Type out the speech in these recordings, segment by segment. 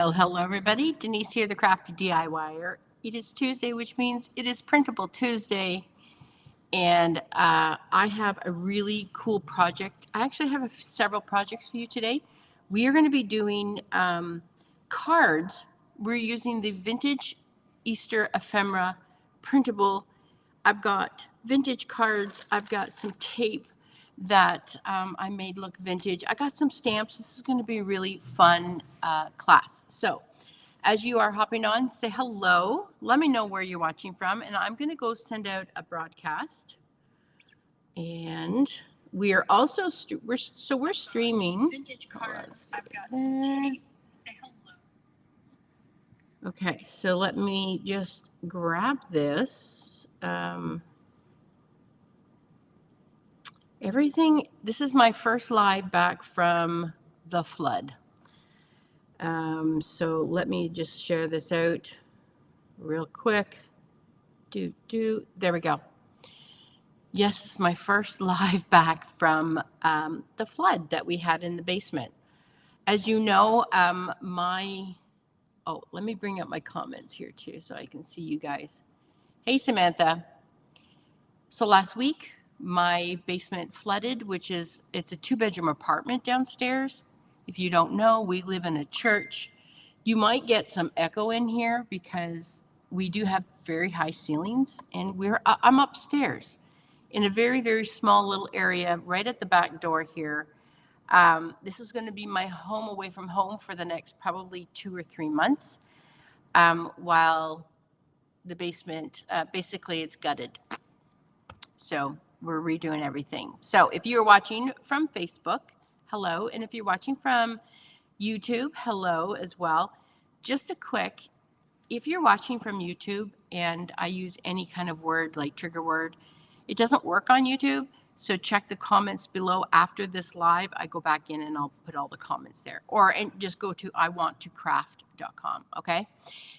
Well, hello everybody. Denise here, the Crafty DIYer. It is Tuesday, which means it is Printable Tuesday, and I have a really cool project. I actually have several projects for you today. We are going to be doing cards. We're using the vintage Easter ephemera printable. I've got vintage cards. I've got some tape that I made look vintage. I got some stamps. This is going to be a really fun class. So as you are hopping on, say hello. Let me know where you're watching from, and I'm going to go send out a broadcast. And we are also we're streaming. Vintage cards. I've got some tape. Say hello. Okay, so let me just grab this. This is my first live back from the flood. So let me just share this out real quick. There we go. Yes, it's my first live back from the flood that we had in the basement. As you know, let me bring up my comments here too so I can see you guys. Hey, Samantha. So last week, my basement flooded, it's a 2-bedroom apartment downstairs. If you don't know, we live in a church. You might get some echo in here because we do have very high ceilings, and I'm upstairs in a very, very small little area right at the back door here. This is going to be my home away from home for the next probably 2 or 3 months, while the basement, basically it's gutted. So we're redoing everything. So if you're watching from Facebook, hello. And if you're watching from YouTube, hello as well. Just a quick, if you're watching from YouTube and I use any kind of word like trigger word, it doesn't work on YouTube. So check the comments below after this live. I go back in and I'll put all the comments there. And just go to iwanttocraft.com, okay?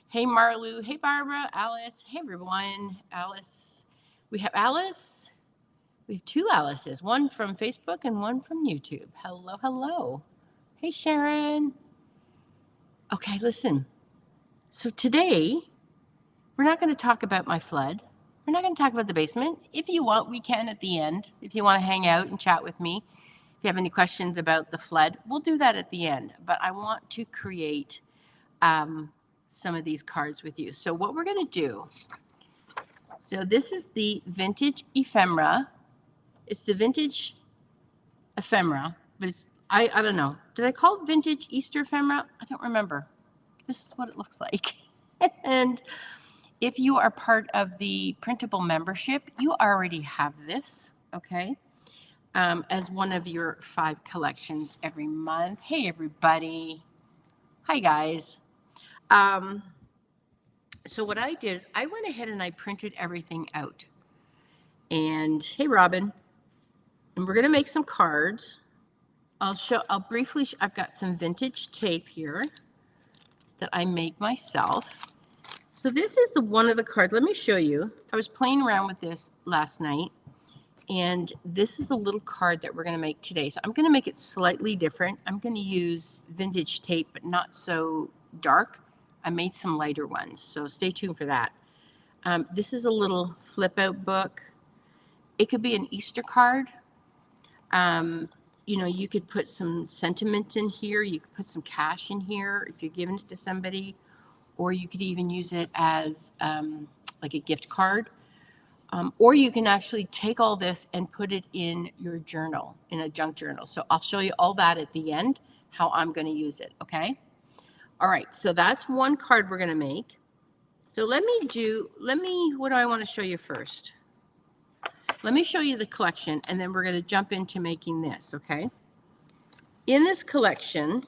Hey, Marlu. Hey, Barbara. Alice. Hey, everyone. Alice. We have Alice. We have 2 Alices, one from Facebook and one from YouTube. Hello, hello. Hey, Sharon. Okay, listen. So today, we're not going to talk about my flood. We're not going to talk about the basement. If you want, we can at the end. If you want to hang out and chat with me, if you have any questions about the flood, we'll do that at the end. But I want to create some of these cards with you. So what we're going to do, so this is the vintage ephemera. It's the vintage ephemera, but it's, I don't know. Did I call it vintage Easter ephemera? I don't remember. This is what it looks like. And if you are part of the Printable membership, you already have this, okay, as one of your 5 collections every month. Hey, everybody. Hi, guys. So what I did is I went ahead and I printed everything out. And hey, Robin. And we're going to make some cards. I'll briefly, I've got some vintage tape here that I make myself. So this is one of the cards. Let me show you. I was playing around with this last night, and this is the little card that we're going to make today. So I'm going to make it slightly different. I'm going to use vintage tape, but not so dark. I made some lighter ones, so stay tuned for that. This is a little flip out book. It could be an Easter card. You know, you could put some sentiment in here. You could put some cash in here if you're giving it to somebody, or you could even use it as like a gift card. Or you can actually take all this and put it in your journal, in a junk journal. So I'll show you all that at the end, how I'm going to use it, okay? All right, so that's one card we're going to make. So what do I want to show you first? Let me show you the collection, and then we're going to jump into making this, okay? In this collection,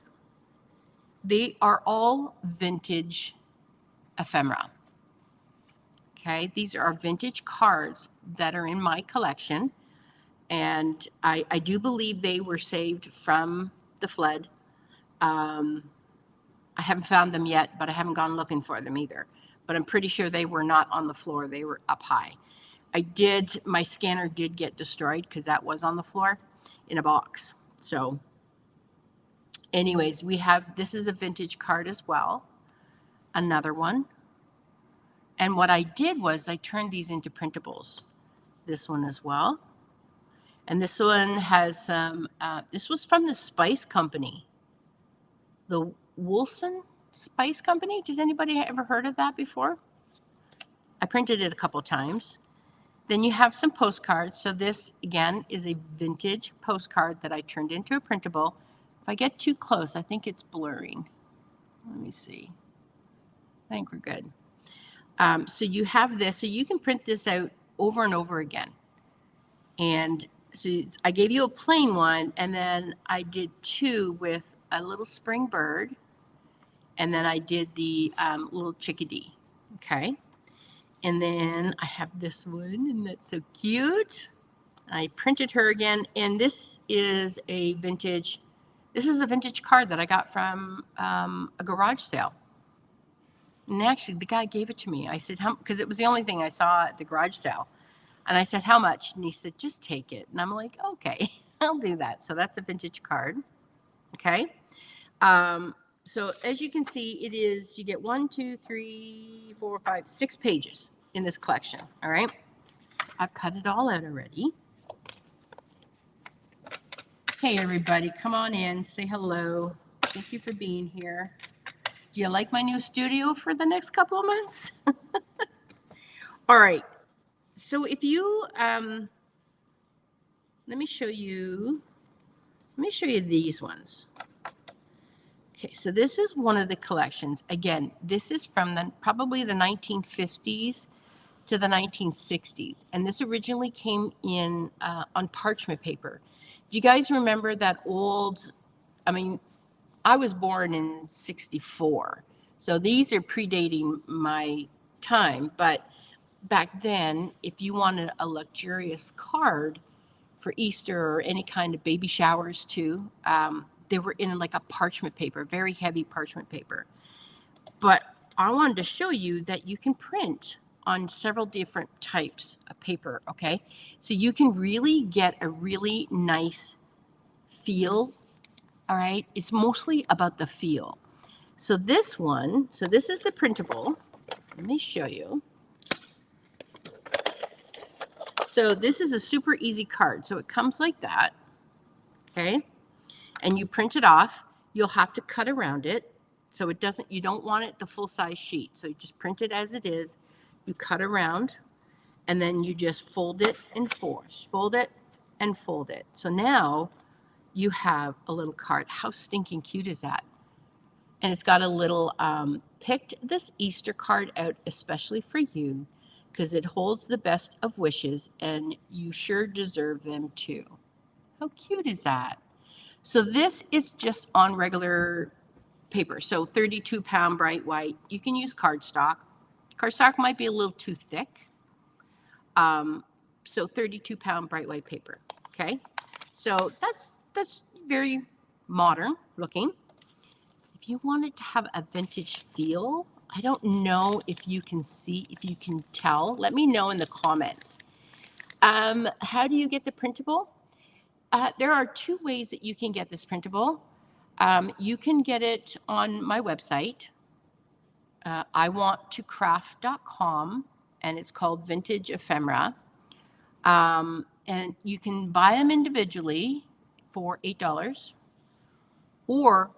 they are all vintage ephemera. Okay, these are vintage cards that are in my collection, and I do believe they were saved from the flood. I haven't found them yet, but I haven't gone looking for them either. But I'm pretty sure they were not on the floor. They were up high. My scanner did get destroyed because that was on the floor in a box. So anyways, we have, this is a vintage card as well. Another one. And what I did was I turned these into printables. This one as well. And this one has some, this was from the Spice Company. The Wilson Spice Company. Does anybody ever heard of that before? I printed it a couple times. Then you have some postcards. So this, again, is a vintage postcard that I turned into a printable. If I get too close, I think it's blurring. Let me see. I think we're good. So you have this. So you can print this out over and over again. And so I gave you a plain one, and then I did two with a little spring bird, and then I did the little chickadee. Okay. And then I have this one, and that's so cute. I printed her again, and this is a vintage card that I got from a garage sale. And actually, the guy gave it to me. I said, how, because it was the only thing I saw at the garage sale. And I said, how much? And he said, just take it. And I'm like, okay, I'll do that. So that's a vintage card. Okay. So as you can see, it is, you get 1, 2, 3, 4, 5, 6 pages in this collection. All right. So I've cut it all out already. Hey, everybody, come on in, say hello. Thank you for being here. Do you like my new studio for the next couple of months? All right. So if you, let me show you these ones. Okay, so this is one of the collections. Again, this is from probably the 1950s to the 1960s. And this originally came in on parchment paper. Do you guys remember that old, I mean, I was born in 64. So these are predating my time. But back then, if you wanted a luxurious card for Easter or any kind of baby showers too, they were in like a parchment paper, very heavy parchment paper. But I wanted to show you that you can print on several different types of paper, okay? So you can really get a really nice feel, all right? It's mostly about the feel. So this one, so this is the printable. Let me show you. So this is a super easy card. So it comes like that, okay? And you print it off. You'll have to cut around it. So it doesn't, you don't want it the full size sheet. So you just print it as it is. You cut around, and then you just fold it and fold it and fold it. So now you have a little card. How stinking cute is that? And it's got a little, picked this Easter card out especially for you because it holds the best of wishes and you sure deserve them too. How cute is that? So this is just on regular paper. So 32-pound bright white. You can use cardstock. Cardstock might be a little too thick. So 32-pound bright white paper. Okay. So that's very modern looking. If you wanted to have a vintage feel, I don't know if you can see, if you can tell. Let me know in the comments. How do you get the printable? There are 2 ways that you can get this printable. You can get it on my website. iwanttocraft.com, and it's called Vintage Ephemera. And you can buy them individually for $8. Or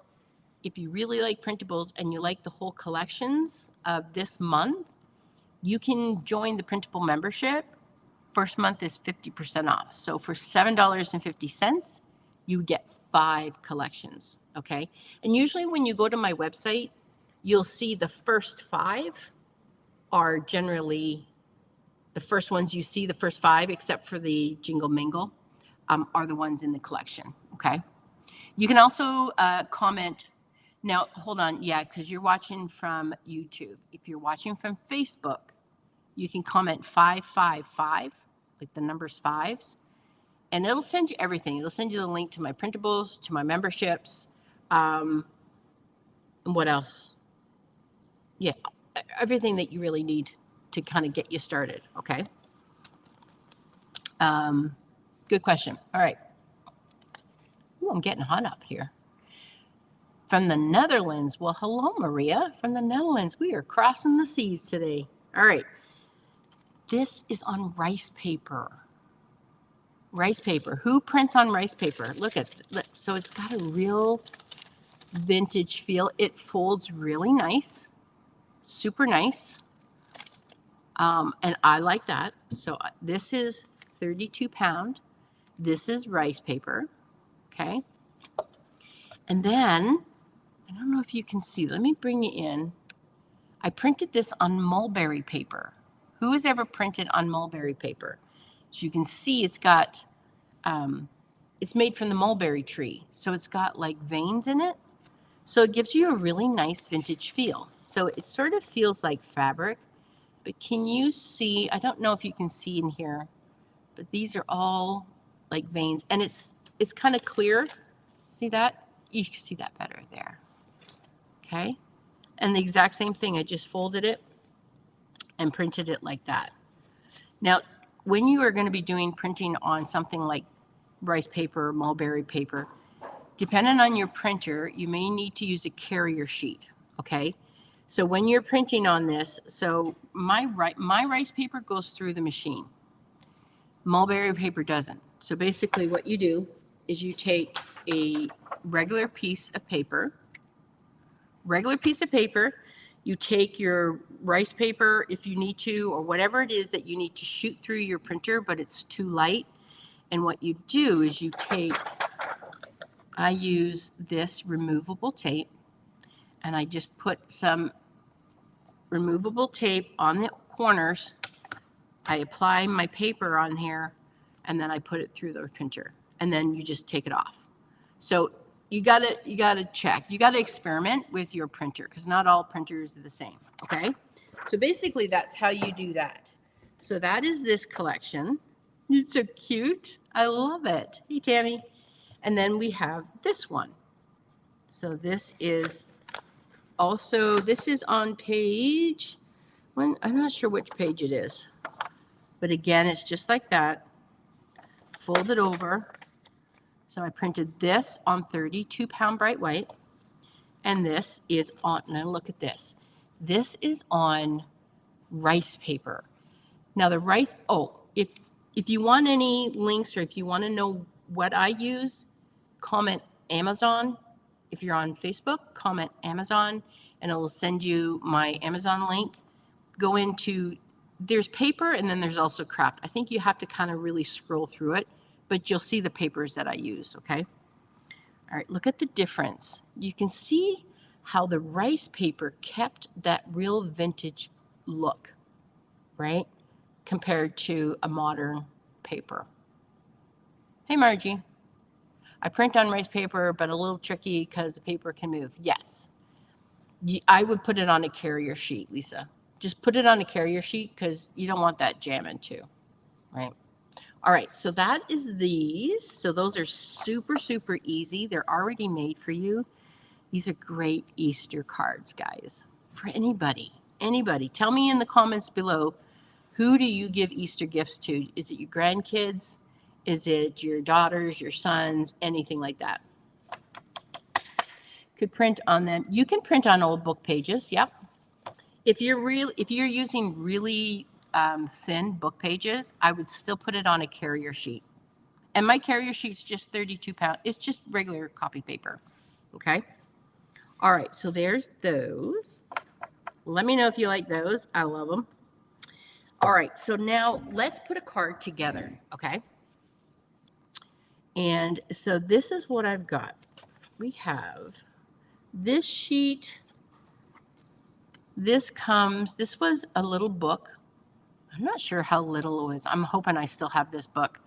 if you really like printables and you like the whole collections of this month, you can join the Printable membership. First month is 50% off. So for $7.50, you get 5 collections, okay? And usually when you go to my website, you'll see the first 5 are generally the first ones you see, the first 5, except for the Jingle Mingle, are the ones in the collection, okay? You can also comment. Now, hold on, yeah, because you're watching from YouTube. If you're watching from Facebook, you can comment 555, like the numbers 5s, and it'll send you everything. It'll send you the link to my printables, to my memberships, and what else? Yeah, everything that you really need to kind of get you started, okay? Good question. All right. Ooh, I'm getting hot up here. from the Netherlands. Well, hello, Maria from the Netherlands. We are crossing the seas today. All right. This is on rice paper. Rice paper. Who prints on rice paper? Look, so it's got a real vintage feel. It folds really nice, super nice. And I like that. So this is 32 pound. This is rice paper. Okay. And then, I don't know if you can see, let me bring you in. I printed this on mulberry paper. Who has ever printed on mulberry paper? As you can see, it's got, it's made from the mulberry tree. So it's got like veins in it. So it gives you a really nice vintage feel. So it sort of feels like fabric, but can you see, I don't know if you can see in here, but these are all like veins, and it's kind of clear. See that? You can see that better there. Okay. And the exact same thing, I just folded it and printed it like that. Now, when you are going to be doing printing on something like rice paper, mulberry paper, depending on your printer, you may need to use a carrier sheet, okay? So when you're printing on this, so my rice paper goes through the machine. Mulberry paper doesn't. So basically what you do is you take a regular piece of paper, you take your rice paper if you need to, or whatever it is that you need to shoot through your printer, but it's too light. And what you do is you take, I use this removable tape, and I just put some removable tape on the corners. I apply my paper on here, and then I put it through the printer, and then you just take it off. So you gotta check. You gotta experiment with your printer, because not all printers are the same. Okay. So basically, that's how you do that. So that is this collection. It's so cute. I love it. Hey, Tammy. And then we have this one. So this is also, this is on page, I'm not sure which page it is. But again, it's just like that. Fold it over. So I printed this on 32 pound bright white. And this is on, now look at this. This is on rice paper. Now the rice, oh, if you want any links, or if you want to know what I use, comment Amazon. If you're on Facebook, comment Amazon, and it'll send you my Amazon link. Go into, there's paper, and then there's also craft. I think you have to kind of really scroll through it, but you'll see the papers that I use, okay? All right, look at the difference. You can see how the rice paper kept that real vintage look, right? Compared to a modern paper. Hey, Margie. I print on rice paper, but a little tricky because the paper can move. Yes. I would put it on a carrier sheet, Lisa. Just put it on a carrier sheet because you don't want that jamming too, right? All right, so that is these. So those are super, super easy. They're already made for you. These are great Easter cards, guys. For anybody. Tell me in the comments below, who do you give Easter gifts to? Is it your grandkids? Is it your daughters, your sons, anything like that? Could print on them. You can print on old book pages. Yep. If you're using really thin book pages, I would still put it on a carrier sheet. And my carrier sheet's just 32 pounds. It's just regular copy paper. Okay. All right. So there's those. Let me know if you like those. I love them. All right. So now let's put a card together. Okay. And so this is what I've got. We have this sheet. This was a little book. I'm not sure how little it was. I'm hoping I still have this book.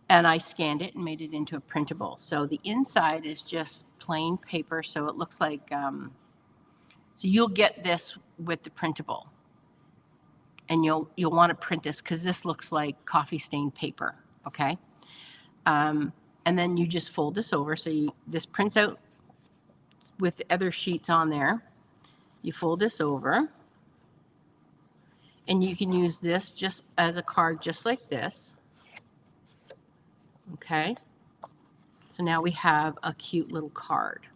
And I scanned it and made it into a printable. So the inside is just plain paper. So it looks like, so you'll get this with the printable. And you'll want to print this because this looks like coffee stained paper. Okay. And then you just fold this over. So this prints out with the other sheets on there. You fold this over. And you can use this just as a card, just like this. Okay. So now we have a cute little card.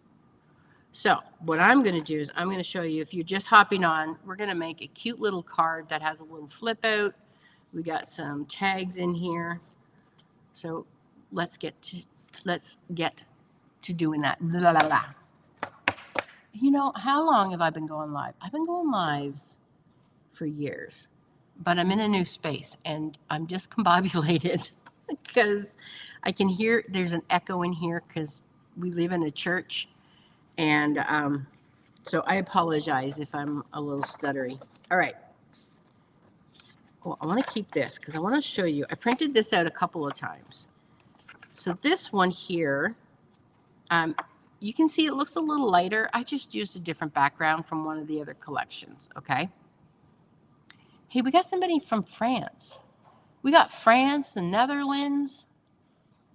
So what I'm going to do is I'm going to show you, if you're just hopping on, we're going to make a cute little card that has a little flip out. We got some tags in here. So let's get to doing that. Blah, blah, blah. You know, how long have I been going live? I've been going lives for years, but I'm in a new space and I'm discombobulated because I can hear there's an echo in here because we live in a church. And so I apologize if I'm a little stuttery. All right. Well, I want to keep this because I want to show you. I printed this out a couple of times. So this one here, you can see it looks a little lighter. I just used a different background from one of the other collections, okay? Hey, we got somebody from France. We got France, the Netherlands.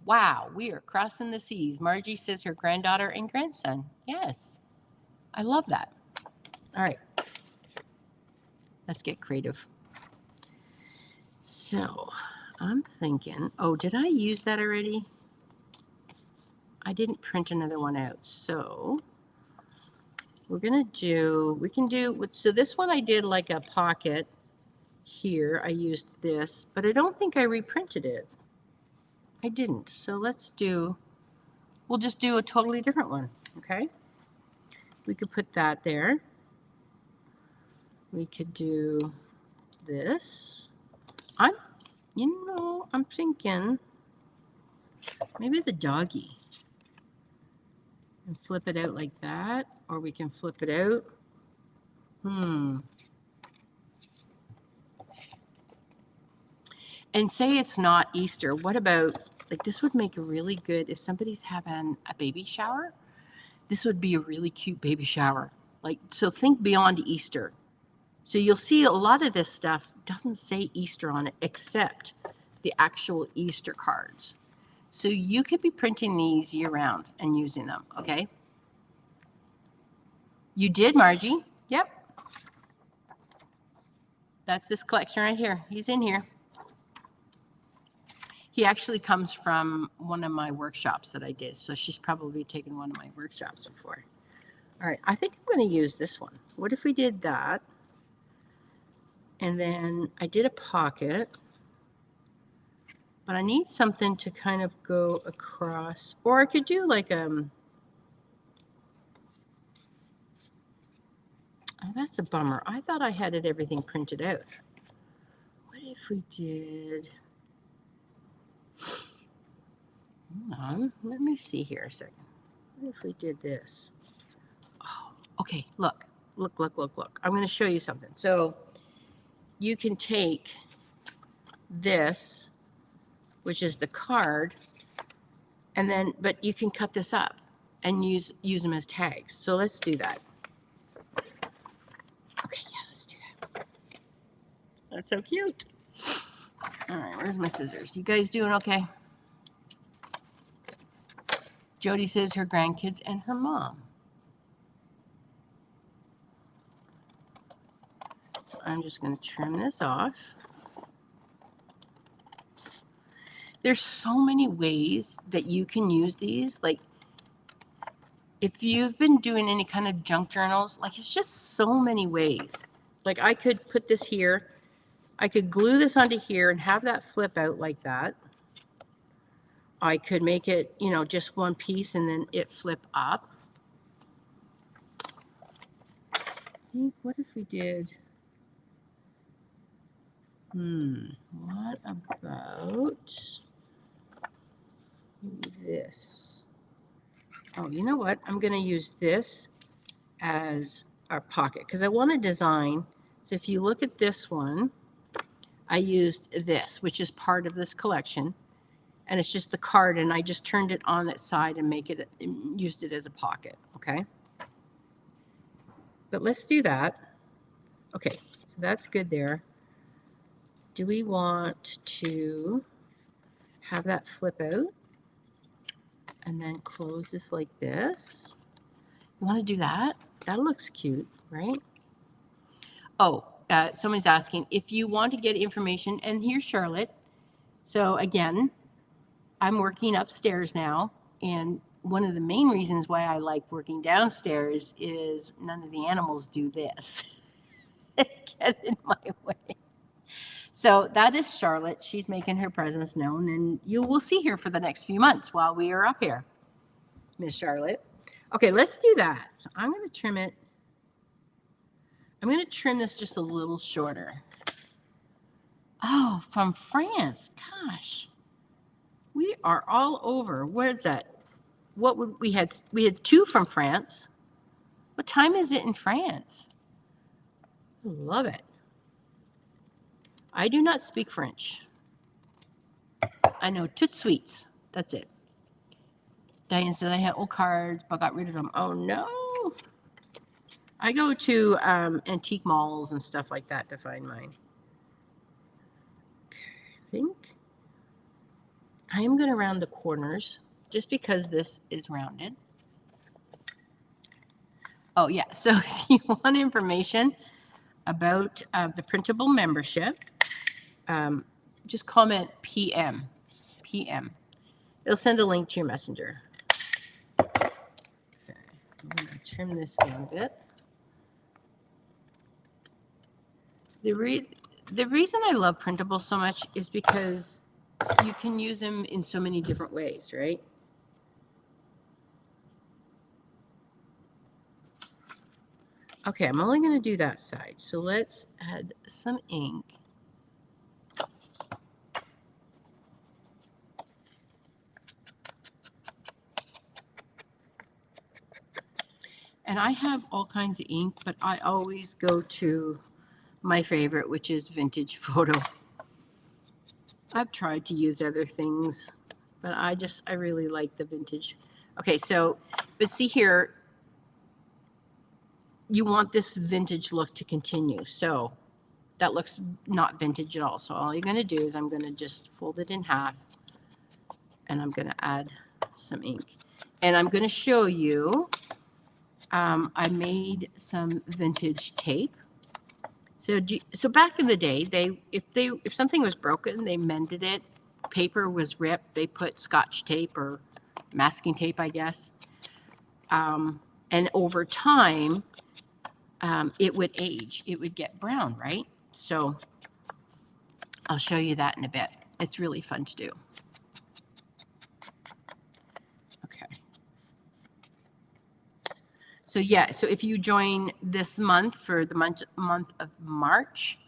Wow, we are crossing the seas. Margie says her granddaughter and grandson. Yes, I love that. All right, let's get creative. So I'm thinking, oh, did I use that already? I didn't print another one out. So we're going to do, we can do, so this one I did like a pocket here. I used this, but I don't think I reprinted it. I didn't. So let's do, we'll just do a totally different one. Okay. We could put that there. We could do this. I'm thinking maybe the doggy. And flip it out like that, or we can flip it out. And say it's not Easter. What about, like, this would make a really good, if somebody's having a baby shower, this would be a really cute baby shower. Like, so think beyond Easter. So you'll see a lot of this stuff doesn't say Easter on it, except the actual Easter cards. So you could be printing these year round and using them, okay? You did, Margie? Yep. That's this collection right here. He's in here. He actually comes from one of my workshops that I did. So she's probably taken one of my workshops before. All right, I think I'm going to use this one. What if we did that? And then I did a pocket. But I need something to kind of go across. Or I could do like oh, that's a bummer. I thought I had everything printed out. What if we did, hold on, let me see here a second. What if we did this? Oh, okay, look. I'm going to show you something. So you can take this, which is the card, and then, but you can cut this up and use them as tags. So let's do that. Okay, yeah, let's do that. That's so cute. All right, where's my scissors? You guys doing okay? Jody says her grandkids and her mom. So I'm just going to trim this off. There's so many ways that you can use these. Like, if you've been doing any kind of junk journals, like, it's just so many ways. Like, I could put this here. I could glue this onto here and have that flip out like that. I could make it, you know, just one piece and then it flip up. I think, what if we did, what about this? Oh, you know what? I'm going to use this as our pocket because I want to design. So if you look at this one, I used this, which is part of this collection. And it's just the card, and I just turned it on its side and used it as a pocket, okay? But let's do that. Okay, so that's good there. Do we want to have that flip out and then close this like this? You want to do that? That looks cute, right? Oh, somebody's asking if you want to get information, and here's Charlotte. So again, I'm working upstairs now, and one of the main reasons why I like working downstairs is none of the animals do this. Get in my way. So that is Charlotte. She's making her presence known, and you will see her for the next few months while we are up here, Miss Charlotte. Okay, let's do that. So I'm going to trim it. I'm going to trim this just a little shorter. Oh, from France. Gosh. We are all over. Where's that? What would we had 2 from France. What time is it in France? I love it. I do not speak French. I know tout suite. That's it. Diane said I had old cards, but got rid of them. Oh no. I go to antique malls and stuff like that to find mine. Okay, I think I am going to round the corners just because this is rounded. Oh yeah, so if you want information about the Printable membership, just comment PM. It'll send a link to your messenger. Okay, I'm going to trim this down a bit. The reason I love printables so much is because you can use them in so many different ways, right? Okay, I'm only going to do that side. So let's add some ink. And I have all kinds of ink, but I always go to my favorite, which is vintage photo. I've tried to use other things, but I really like the vintage. Okay, so, but see here, you want this vintage look to continue. So that looks not vintage at all. So all you're going to do is I'm going to just fold it in half, and I'm going to add some ink. And I'm going to show you, I made some vintage tape. So back in the day, if something was broken, they mended it. Paper was ripped, they put Scotch tape or masking tape, I guess. And over time, it would age. It would get brown, right? So I'll show you that in a bit. It's really fun to do. Okay. So yeah, so if you join this month for the month of March,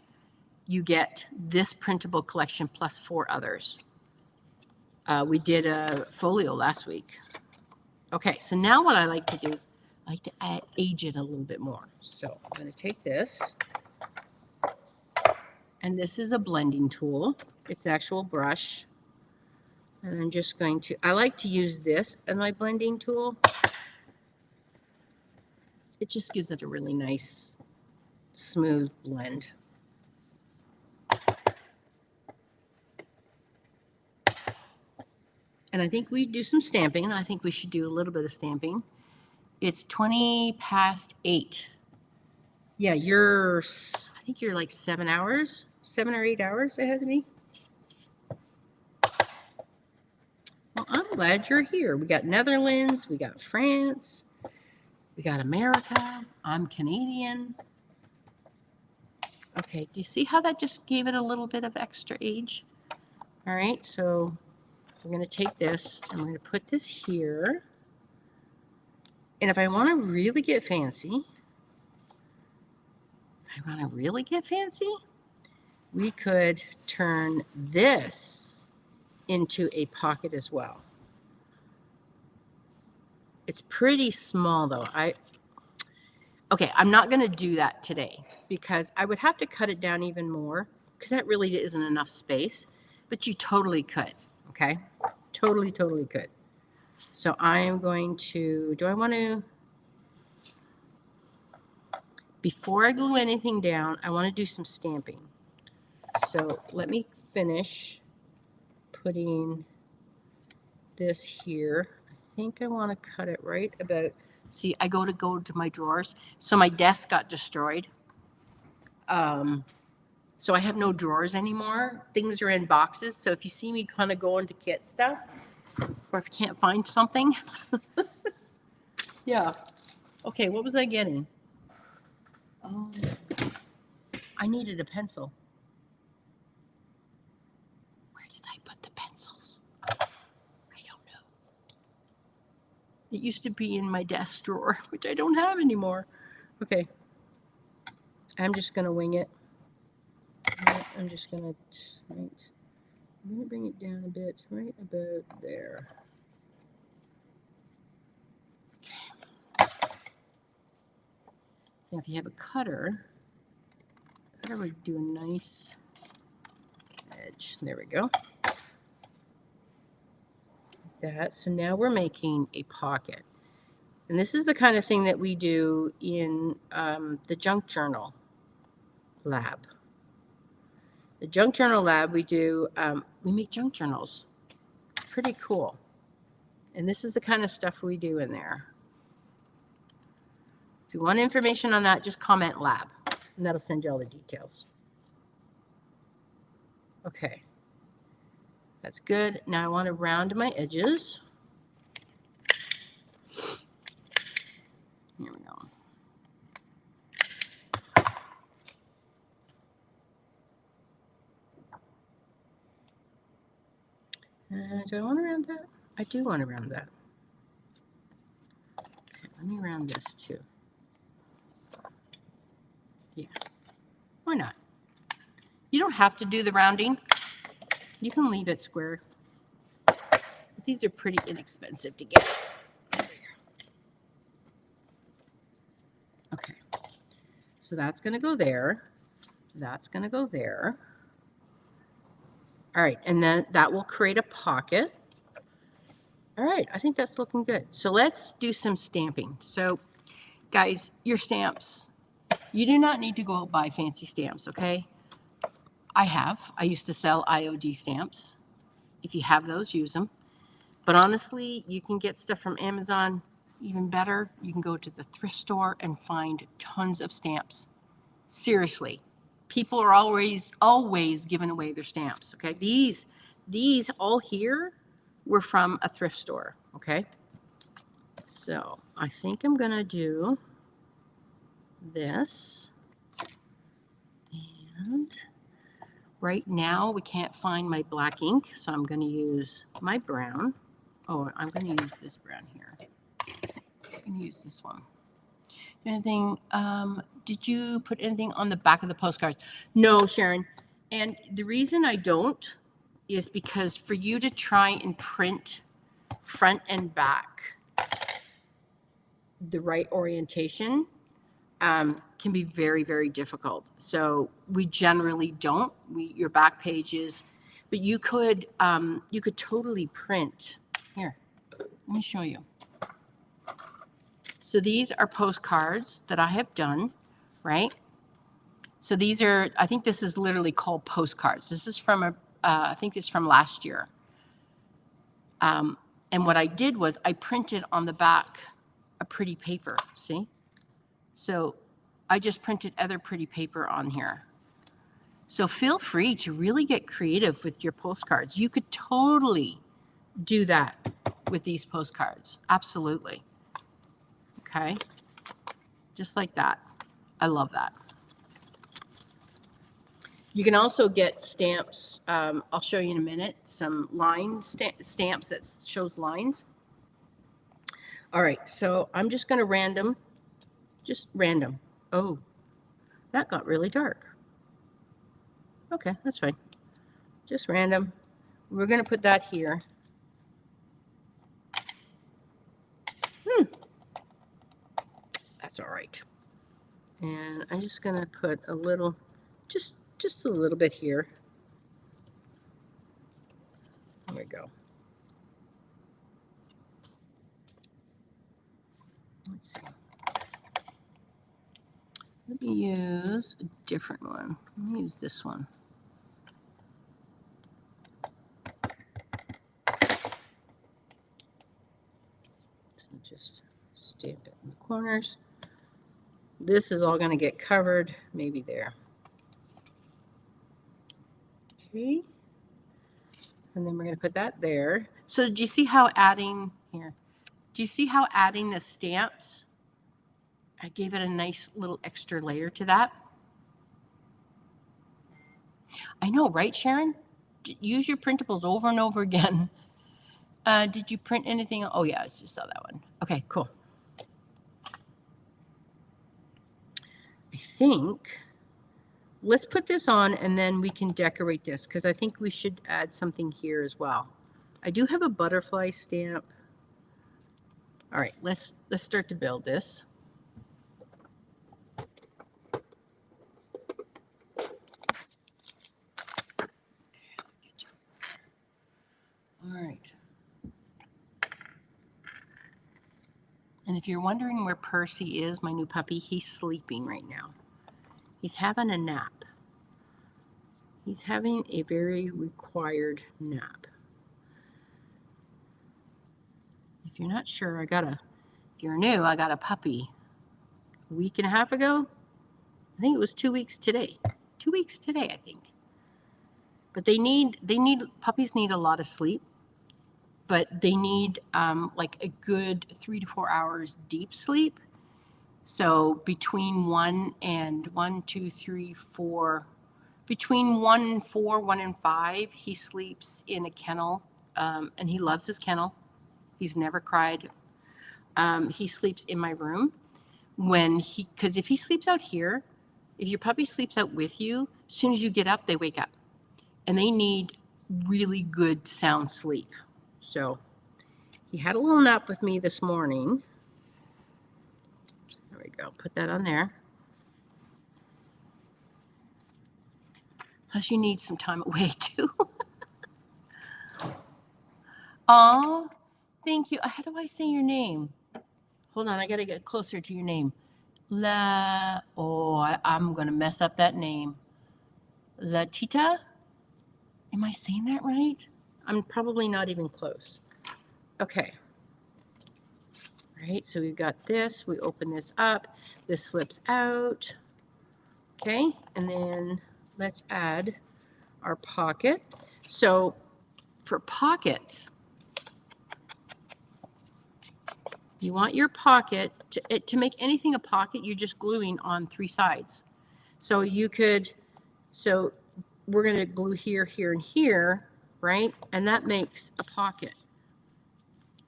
you get this printable collection plus 4 others. We did a folio last week. Okay, so now what I like to do is I like to age it a little bit more. So I'm going to take this, and this is a blending tool. It's an actual brush. And I'm just going to, I like to use this as my blending tool. It just gives it a really nice, smooth blend. And I think we do some stamping, and I think we should do a little bit of stamping. It's 20 past 8. Yeah, I think you're like 7 hours, 7 or 8 hours ahead of me. Well, I'm glad you're here. We got Netherlands, we got France, we got America. I'm Canadian. Okay, do you see how that just gave it a little bit of extra age? All right, so I'm going to take this and I'm going to put this here. And if I want to really get fancy, we could turn this into a pocket as well. It's pretty small though. Okay, I'm not going to do that today because I would have to cut it down even more because that really isn't enough space, but you totally could, okay? Totally could. So I am going to, before I glue anything down, I want to do some stamping. So let me finish putting this here. I think I want to cut it right about, see, I go to my drawers. So my desk got destroyed. So I have no drawers anymore. Things are in boxes. So if you see me kind of going to get stuff, or if I can't find something. Yeah. Okay, what was I getting? Oh, I needed a pencil. Where did I put the pencils? I don't know. It used to be in my desk drawer, which I don't have anymore. Okay. I'm just going to wing it. I'm just going to, right. I'm going to bring it down a bit, right about there. Okay. Now, if you have a cutter would do a nice edge. There we go. Like that. So now we're making a pocket. And this is the kind of thing that we do in the junk journal lab. The junk journal lab, we make junk journals. It's pretty cool. And this is the kind of stuff we do in there. If you want information on that, just comment lab, and that'll send you all the details. Okay. That's good. Now I want to round my edges. Here we go. Do I want to round that? I do want to round that. Okay, let me round this too. Yeah, why not? You don't have to do the rounding. You can leave it square. These are pretty inexpensive to get. Okay, so that's going to go there. That's going to go there. All right, and then that will create a pocket. All right, I think that's looking good. So let's do some stamping. So guys, your stamps, you do not need to go out and buy fancy stamps, okay? I used to sell IOD stamps. If you have those, use them. But honestly, you can get stuff from Amazon. Even better, you can go to the thrift store and find tons of stamps. Seriously, people are always giving away their stamps, okay? These all here were from a thrift store, okay? So I think I'm gonna do this. And right now we can't find my black ink, so I'm gonna use my brown. Oh, I'm gonna use this brown here. I'm gonna use this one. Anything, did you put anything on the back of the postcards? No, Sharon. And the reason I don't is because for you to try and print front and back the right orientation can be very, very difficult. So we generally don't. Your back pages, but you could totally print. Here, let me show you. So these are postcards that I have done, right? So these are, I think this is literally called postcards. This is from I think it's from last year. And what I did was I printed on the back a pretty paper, see? So I just printed other pretty paper on here. So feel free to really get creative with your postcards. You could totally do that with these postcards. Absolutely. Okay. Just like that. I love that. You can also get stamps. I'll show you in a minute some line stamps that shows lines. All right, so I'm just going to just random. Oh, that got really dark. Okay, that's fine. Just random. We're going to put that here. That's all right. And I'm just going to put a little, just a little bit here. There we go. Let's see. Let me use a different one. Let me use this one. So just stamp it in the corners. This is all going to get covered, maybe there. Okay. And then we're going to put that there. So do you see how adding here? Do you see how adding the stamps, I gave it a nice little extra layer to that? I know, right, Sharon? Use your printables over and over again. Did you print anything? Oh, yeah, I just saw that one. Okay, cool. I think let's put this on and then we can decorate this because I think we should add something here as well. I do have a butterfly stamp. All right, let's start to build this. All right. And if you're wondering where Percy is, my new puppy, he's sleeping right now. He's having a nap. He's having a very required nap. If you're not sure, if you're new, I got a puppy a week and a half ago. I think it was 2 weeks today. 2 weeks today, I think. But puppies need a lot of sleep, but they need like a good 3 to 4 hours deep sleep. So between 1 and 5, he sleeps in a kennel, and he loves his kennel. He's never cried. He sleeps in my room because if he sleeps out here, if your puppy sleeps out with you, as soon as you get up, they wake up. And they need really good sound sleep. So he had a little nap with me this morning. There we go. Put that on there. Plus you need some time away too. Aw, thank you. How do I say your name? Hold on, I got to get closer to your name. I'm going to mess up that name. Latita? Am I saying that right? I'm probably not even close. Okay. All right, so we've got this. We open this up. This flips out. Okay, and then let's add our pocket. So for pockets, you want your pocket, to make anything a pocket, you're just gluing on 3 sides. So we're going to glue here, here, and here, right? And that makes a pocket.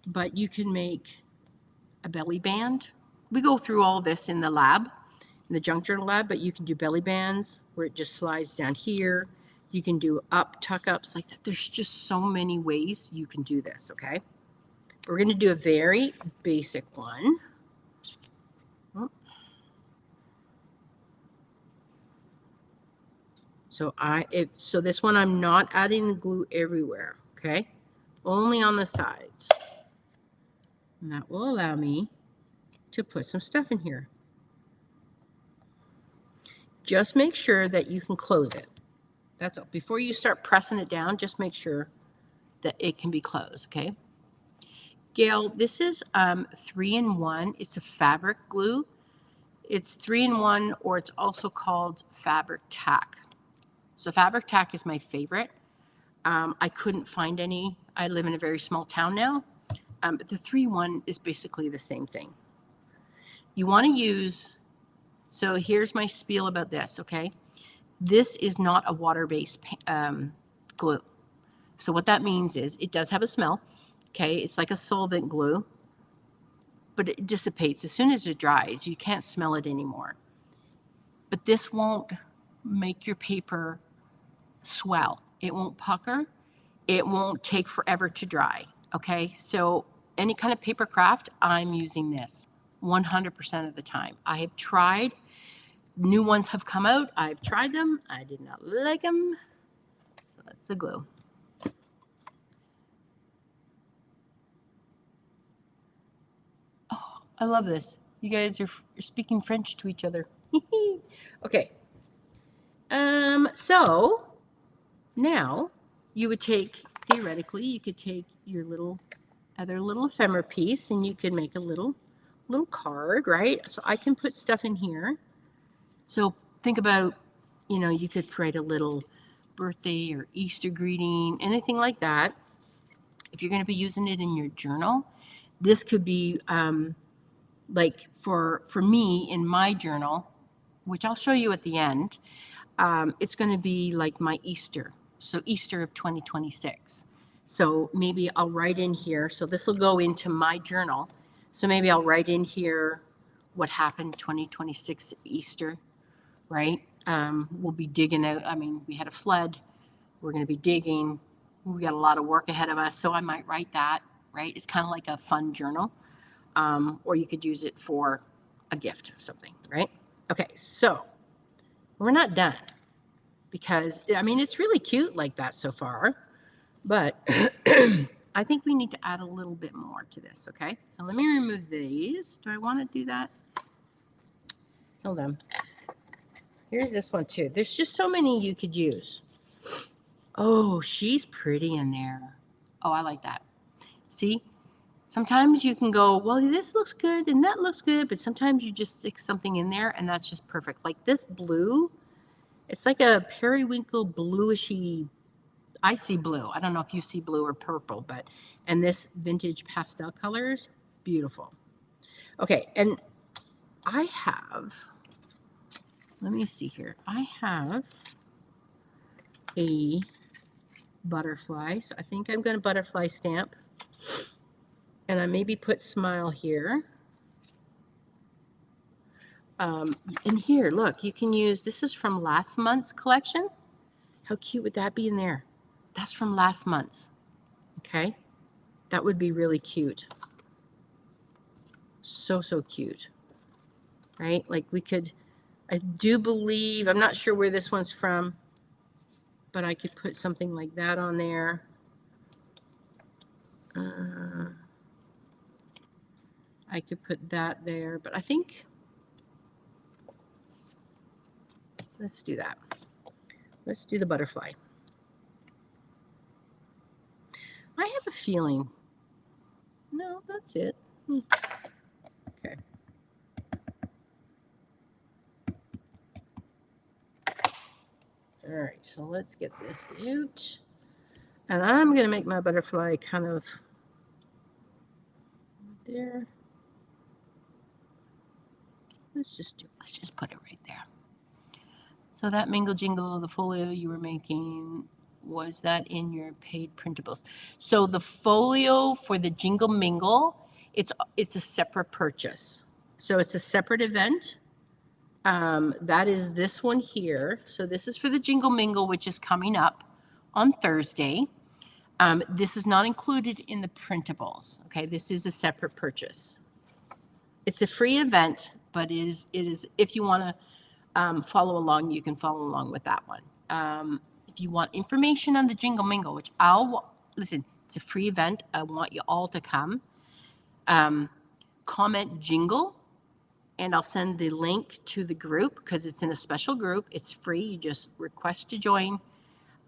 But you can make a belly band. We go through all this in the lab, in the junk journal lab, but you can do belly bands where it just slides down here. You can do tuck ups like that. There's just so many ways you can do this, okay? We're going to do a very basic one. So this one I'm not adding the glue everywhere, okay? Only on the sides. And that will allow me to put some stuff in here. Just make sure that you can close it. That's all. Before you start pressing it down, just make sure that it can be closed, okay? Gail, this is 3-in-1. It's a fabric glue. It's 3-in-1, or it's also called fabric tack. So fabric tack is my favorite. I couldn't find any. I live in a very small town now. But the 3-in-1 is basically the same thing. You want to use, so here's my spiel about this, okay? This is not a water-based glue. So what that means is it does have a smell, okay? It's like a solvent glue, but it dissipates. As soon as it dries, you can't smell it anymore. But this won't make your paper swell. It won't pucker. It won't take forever to dry, okay? So any kind of paper craft, I'm using this 100% of the time. I have tried. New ones have come out. I've tried them. I did not like them. So that's the glue. Oh, I love this. You guys are speaking French to each other. Okay. So now you would theoretically, you could take your other little ephemera piece and you can make a little card, right? So I can put stuff in here. So think about, you could create a little birthday or Easter greeting, anything like that. If you're going to be using it in your journal, this could be like for me in my journal, which I'll show you at the end. It's going to be like my Easter. So Easter of 2026. So maybe I'll write in here. So this will go into my journal. So maybe I'll write in here what happened 2026 Easter, right? We'll be digging out. I mean, we had a flood. We're going to be digging. We got a lot of work ahead of us. So I might write that, right? It's kind of like a fun journal. Or you could use it for a gift or something, right? Okay, so we're not done because, I mean, it's really cute like that so far, but I think we need to add a little bit more to this, okay? So let me remove these. Do I want to do that? Hold on. Here's this one too. There's just so many you could use. Oh, she's pretty in there. Oh, I like that. See? Sometimes you can go, well, this looks good and that looks good, but sometimes you just stick something in there and that's just perfect. Like this blue, it's like a periwinkle bluishy, icy blue. I don't know if you see blue or purple, but, and this vintage pastel colors, beautiful. Okay, and I have, let me see here. I have a butterfly. So I think I'm going to butterfly stamp. And I maybe put smile here. And here, look, you can use, this is from last month's collection. How cute would that be in there? That's from last month's. Okay. That would be really cute. So, so cute. Right? Like we could, I do believe, I'm not sure where this one's from, but I could put something like that on there. I could put that there, but I think, let's do that. Let's do the butterfly. I have a feeling, no, that's it. Okay. All right, so let's get this out. And I'm going to make my butterfly kind of there. Let's just put it right there. So that mingle jingle, the folio you were making, was that in your paid printables? So the folio for the jingle mingle, it's a separate purchase. So it's a separate event. That is this one here. So this is for the jingle mingle, which is coming up on Thursday. This is not included in the printables. Okay, this is a separate purchase. It's a free event, but it is if you want to follow along, you can follow along with that one. If you want information on the jingle mingle, which listen, it's a free event. I want you all to come. Comment jingle, and I'll send the link to the group because it's in a special group. It's free. You just request to join.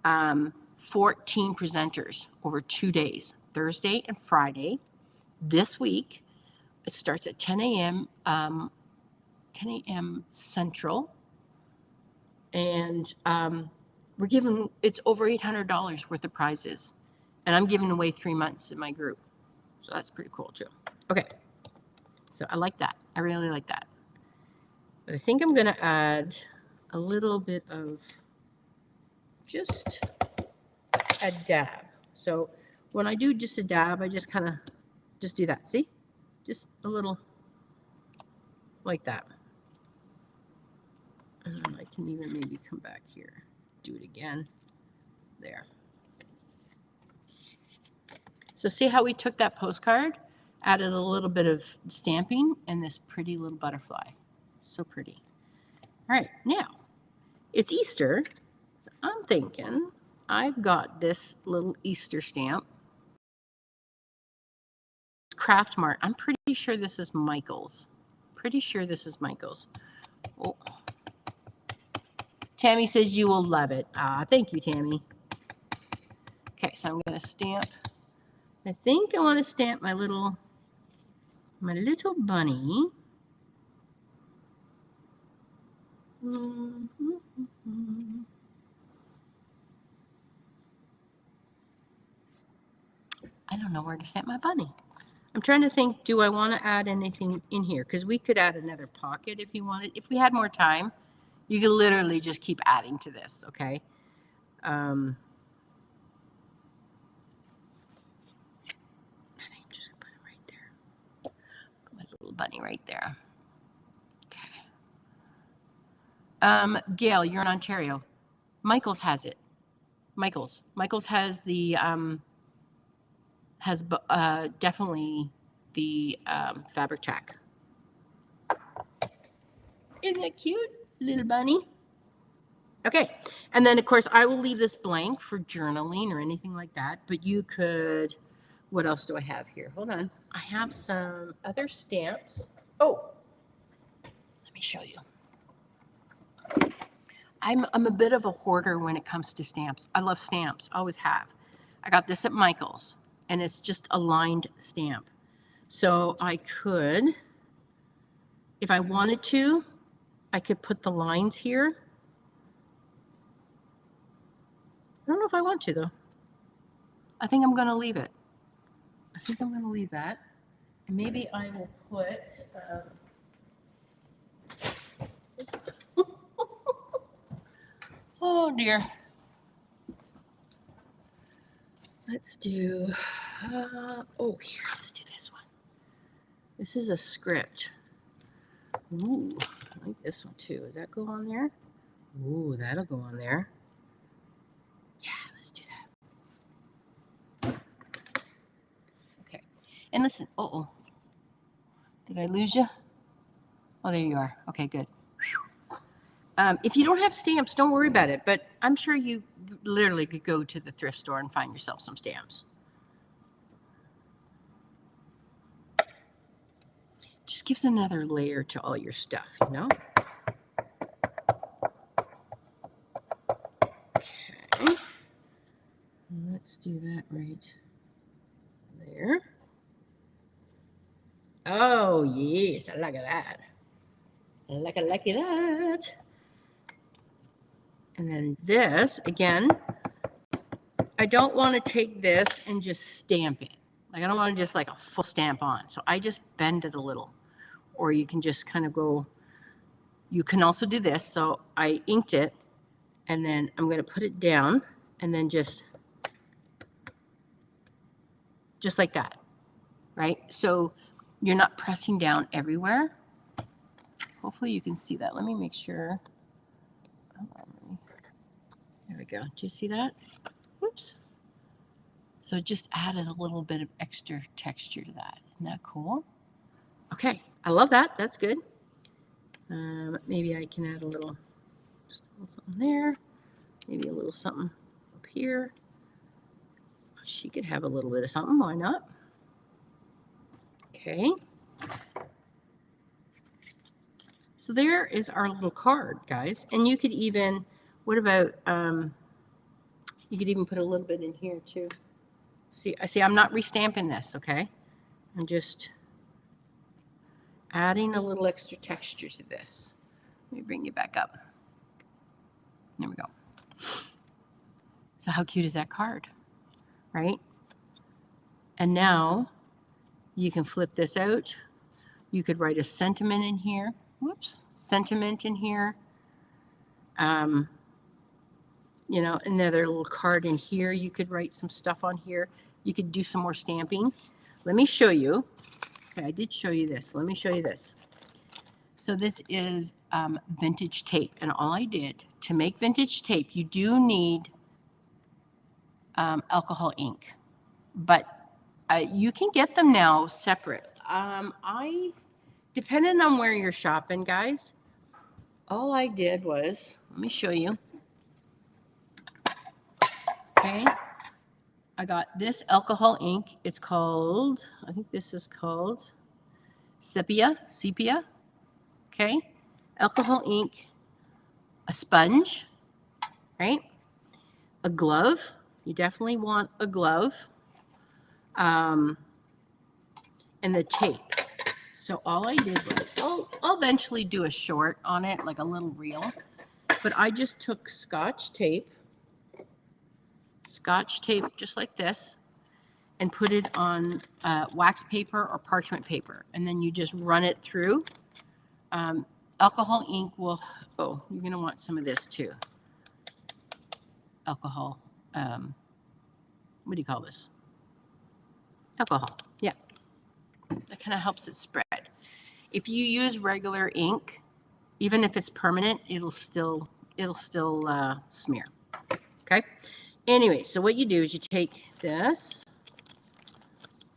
14 presenters over 2 days, Thursday and Friday. This week, it starts at 10 a.m. 10 a.m. Central. And we're giving, it's over $800 worth of prizes. And I'm giving away 3 months in my group. So that's pretty cool too. Okay. So I like that. I really like that. But I think I'm going to add a little bit of just a dab. So when I do just a dab, I just kind of just do that. See? Just a little like that. And I can even maybe come back here, do it again. There. So see how we took that postcard, added a little bit of stamping, and this pretty little butterfly. So pretty. All right, now it's Easter. So I'm thinking I've got this little Easter stamp. Craft Mart. I'm pretty sure this is Michael's. Pretty sure this is Michael's. Oh. Tammy says you will love it. Thank you, Tammy. Okay, so I'm going to stamp. I think I want to stamp my little bunny. don't know where to stamp my bunny. I'm trying to think, do I want to add anything in here? Because we could add another pocket if you wanted. If we had more time, you could literally just keep adding to this, okay? I think I'm just going to put it right there. Put my little bunny right there. Okay. Gail, you're in Ontario. Michael's has it. Michael's has the, definitely the fabric tack. Isn't it cute, little bunny? Okay, and then of course I will leave this blank for journaling or anything like that, but you could, what else do I have here? Hold on, I have some other stamps. Oh, let me show you. I'm a bit of a hoarder when it comes to stamps. I love stamps, always have. I got this at Michael's, and it's just a lined stamp. So I could, if I wanted to, I could put the lines here. I don't know if I want to, though. I think I'm going to leave it. I think I'm going to leave that. And maybe I will put... oh, dear. Let's do... oh, here, let's do this one. This is a script. Ooh, I like this one, too. Does that go on there? Ooh, that'll go on there. Yeah, let's do that. Okay. And listen, did I lose you? Oh, there you are. Okay, good. If you don't have stamps, don't worry about it. But I'm sure you literally could go to the thrift store and find yourself some stamps. Just gives another layer to all your stuff, you know? Okay. Let's do that right there. Oh, yes, I like that. I like that. And then this, again, I don't want to take this and just stamp it. Like, I don't want to just like a full stamp on. So I just bend it a little. Or you can just kind of go, you can also do this. So I inked it, and then I'm going to put it down, and then just like that, right? So you're not pressing down everywhere. Hopefully you can see that. Let me make sure. There we go. Do you see that? Whoops. So it just added a little bit of extra texture to that. Isn't that cool? Okay, I love that. That's good. Maybe I can add a little something there. Maybe a little something up here. She could have a little bit of something. Why not? Okay. So there is our little card, guys. And you could even, what about, you could even put a little bit in here too. See, I'm not restamping this, okay? I'm just adding a little extra texture to this. Let me bring you back up. There we go. So how cute is that card, right? And now you can flip this out. You could write a sentiment in here. Whoops, sentiment in here. You know, another little card in here. You could write some stuff on here. You could do some more stamping. Let me show you. Okay, I did show you this. Let me show you this. So this is vintage tape. And all I did to make vintage tape, you do need alcohol ink. But you can get them now separate. Depending on where you're shopping, guys, all I did was, let me show you. Okay, I got this alcohol ink. It's called, I think this is called sepia. Okay, alcohol ink, a sponge, right? A glove. You definitely want a glove. And the tape. So all I did was, I'll eventually do a short on it, like a little reel. But I just took scotch tape just like this, and put it on wax paper or parchment paper. And then you just run it through. Alcohol ink will, oh, you're going to want some of this too. Alcohol. What do you call this? Alcohol. Yeah. That kind of helps it spread. If you use regular ink, even if it's permanent, it'll still smear. Okay. Anyway, so what you do is you take this,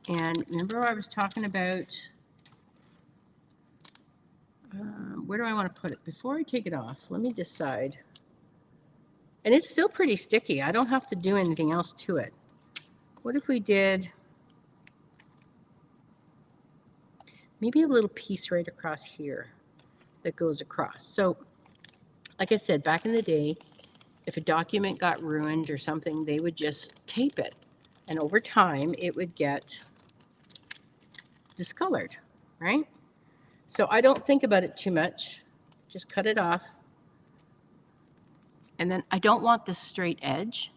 and remember I was talking about, where do I want to put it? Before I take it off, let me decide. And it's still pretty sticky. I don't have to do anything else to it. What if we did maybe a little piece right across here that goes across? So, like I said, back in the day, if a document got ruined or something, they would just tape it. And over time, it would get discolored, right? So I don't think about it too much. Just cut it off. And then I don't want this straight edge.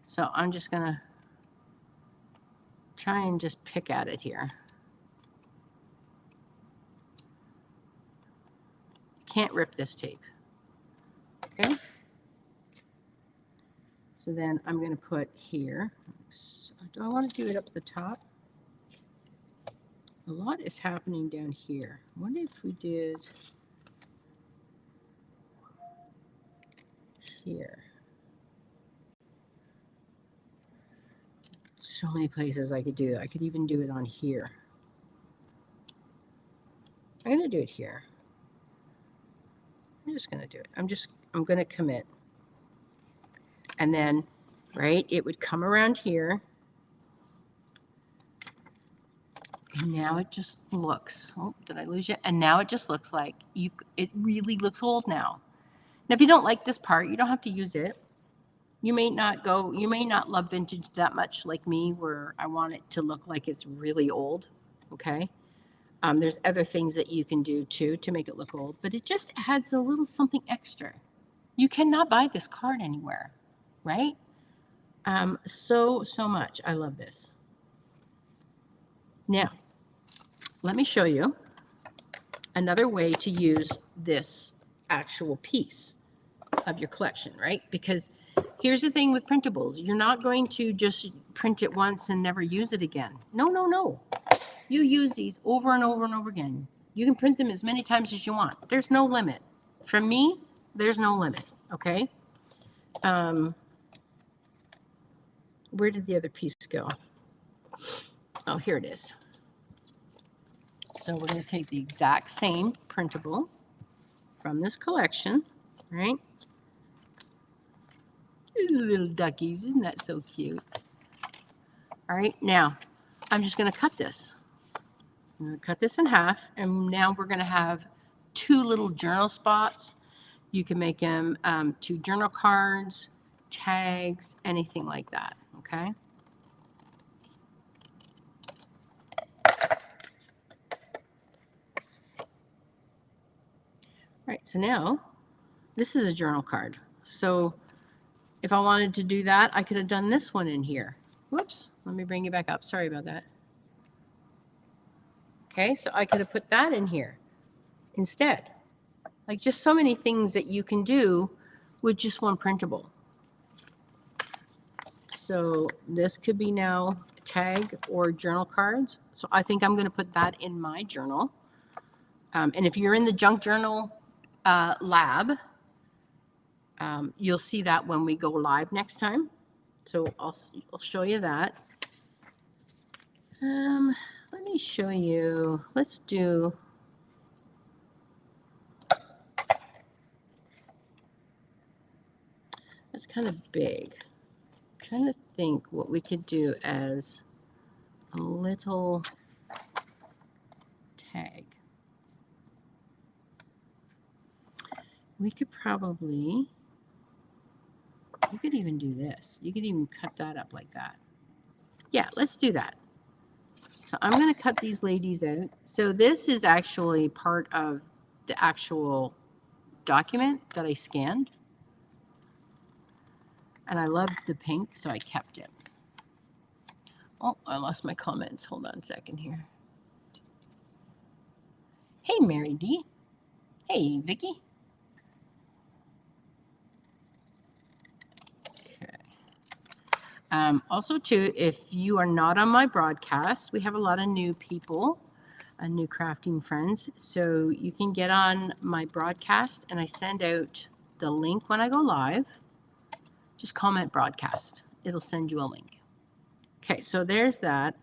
So I'm just going to try and just pick at it here. Can't rip this tape. Okay. So then I'm going to put here. So do I want to do it up the top? A lot is happening down here. I wonder if we did here. So many places I could do it. I could even do it on here. I'm going to do it here. I'm just going to do it. I'm going to commit. And then, right, it would come around here. And now it just looks, oh, did I lose you? And now it just looks like it really looks old now. Now, if you don't like this part, you don't have to use it. You may not love vintage that much like me, where I want it to look like it's really old, okay? There's other things that you can do too to make it look old, but it just adds a little something extra. You cannot buy this card anywhere, right? So much. I love this. Now, let me show you another way to use this actual piece of your collection, right? Because here's the thing with printables. You're not going to just print it once and never use it again. No, no, no. You use these over and over and over again. You can print them as many times as you want. There's no limit. For me, there's no limit, okay? Where did the other piece go? Oh, here it is. So we're going to take the exact same printable from this collection, right? Little duckies, isn't that so cute? All right, now I'm just going to cut this. I'm going to cut this in half, and now we're going to have two little journal spots. You can make them 2 journal cards, tags, anything like that, okay? All right, so now this is a journal card. So if I wanted to do that, I could have done this one in here. Whoops, let me bring you back up. Sorry about that. Okay, so I could have put that in here instead. Like, just so many things that you can do with just one printable. So this could be now tag or journal cards. So I think I'm going to put that in my journal. And if you're in the junk journal lab, you'll see that when we go live next time. So I'll show you that. Let me show you. Let's do. That's kind of big. I'm trying to think what we could do as a little tag. We could probably, you could even do this. You could even cut that up like that. Yeah, let's do that. So I'm going to cut these ladies out. So this is actually part of the actual document that I scanned. And I loved the pink, so I kept it. Oh, I lost my comments. Hold on a second here. Hey, Mary D. Hey, Vicky. Okay. Also, too, if you are not on my broadcast, we have a lot of new people, new crafting friends. So you can get on my broadcast, and I send out the link when I go live. Just comment broadcast. It'll send you a link. Okay, so there's that.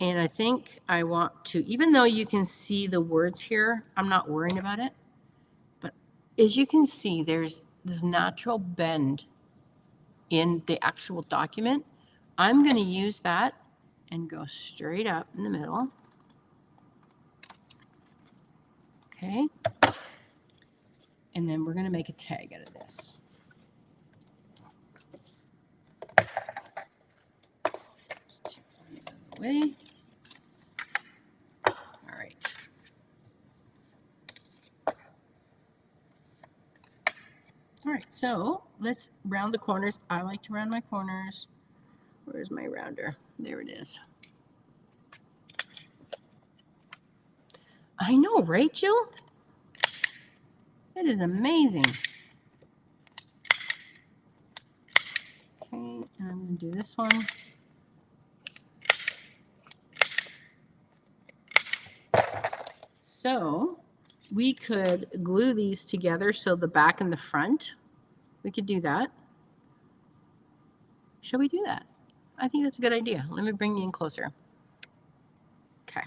And I think I want to, even though you can see the words here, I'm not worrying about it. But as you can see, there's this natural bend in the actual document. I'm going to use that and go straight up in the middle. Okay. And then we're going to make a tag out of this. Just take one out of the way. All right. All right, so let's round the corners. I like to round my corners. Where's my rounder? There it is. I know, right, Jill? It is amazing. Okay, and I'm going to do this one. So we could glue these together, so the back and the front. We could do that. Shall we do that? I think that's a good idea. Let me bring you in closer. Okay.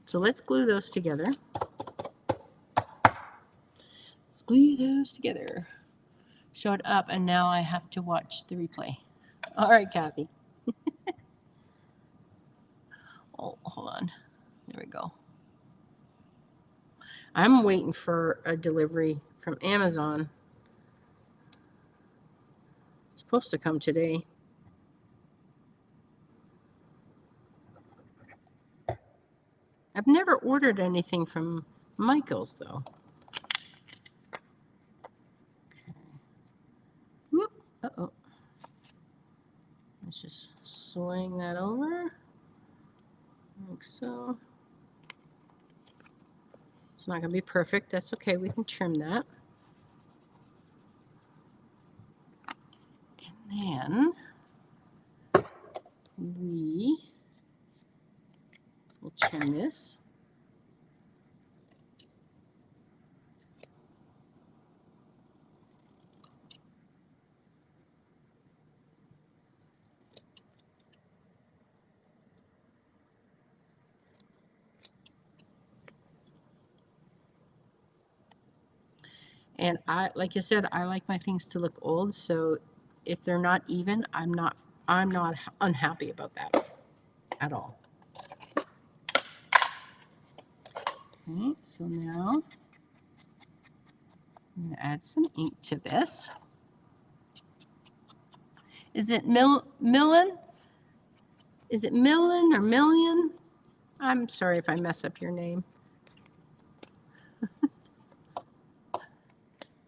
So let's glue those together. Let's glue those together. Showed up, and now I have to watch the replay. All right, Kathy. Oh, hold on. There we go. I'm waiting for a delivery from Amazon. It's supposed to come today. I've never ordered anything from Michael's, though. Okay. Whoop. Uh-oh. Let's just swing that over. Like so. It's not going to be perfect. That's okay. We can trim that. And then we will trim this. And like I said, I like my things to look old. So if they're not even, I'm not unhappy about that at all. Okay, so now I'm going to add some ink to this. Is it Millen? Is it Millen or Million? I'm sorry if I mess up your name.